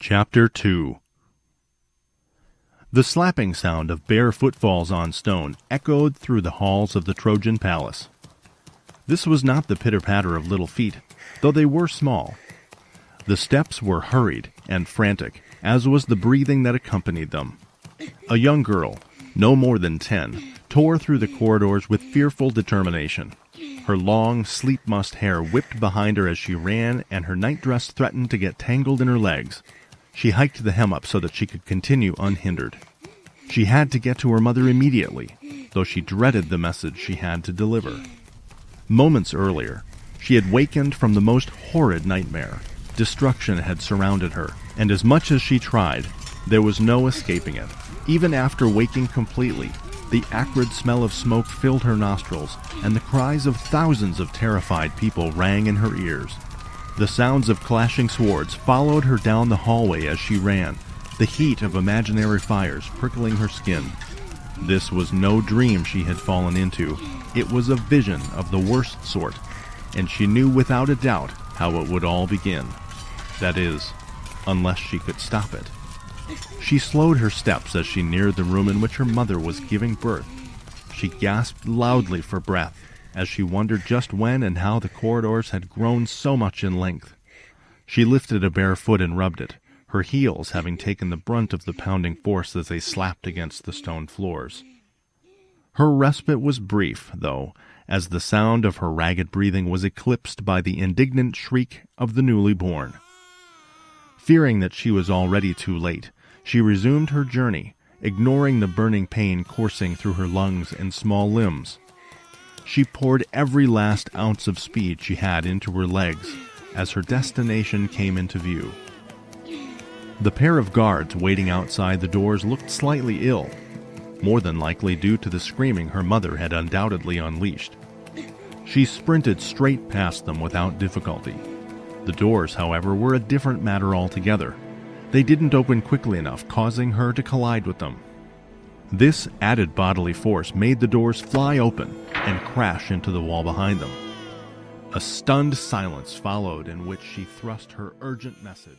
Chapter 2. The slapping sound of bare footfalls on stone echoed through the halls of the Trojan palace. This was not the pitter-patter of little feet, though they were small. The steps were hurried and frantic, as was the breathing that accompanied them. A young girl, no more than 10, tore through the corridors with fearful determination. Her long, sleep-mussed hair whipped behind her as she ran, and her nightdress threatened to get tangled in her legs. She hiked the hem up so that she could continue unhindered. She had to get to her mother immediately, though she dreaded the message she had to deliver. Moments earlier, she had wakened from the most horrid nightmare. Destruction had surrounded her, and as much as she tried, there was no escaping it. Even after waking completely, the acrid smell of smoke filled her nostrils, and the cries of thousands of terrified people rang in her ears. The sounds of clashing swords followed her down the hallway as she ran, the heat of imaginary fires prickling her skin. This was no dream she had fallen into. It was a vision of the worst sort, and she knew without a doubt how it would all begin. That is, unless she could stop it. She slowed her steps as she neared the room in which her mother was giving birth. She gasped loudly for breath, as she wondered just when and how the corridors had grown so much in length. She lifted a bare foot and rubbed it, her heels having taken the brunt of the pounding force as they slapped against the stone floors. Her respite was brief, though, as the sound of her ragged breathing was eclipsed by the indignant shriek of the newly born. Fearing that she was already too late, she resumed her journey, ignoring the burning pain coursing through her lungs and small limbs. She poured every last ounce of speed she had into her legs as her destination came into view. The pair of guards waiting outside the doors looked slightly ill, more than likely due to the screaming her mother had undoubtedly unleashed. She sprinted straight past them without difficulty. The doors, however, were a different matter altogether. They didn't open quickly enough, causing her to collide with them. This added bodily force made the doors fly open and crash into the wall behind them. A stunned silence followed in which she thrust her urgent message.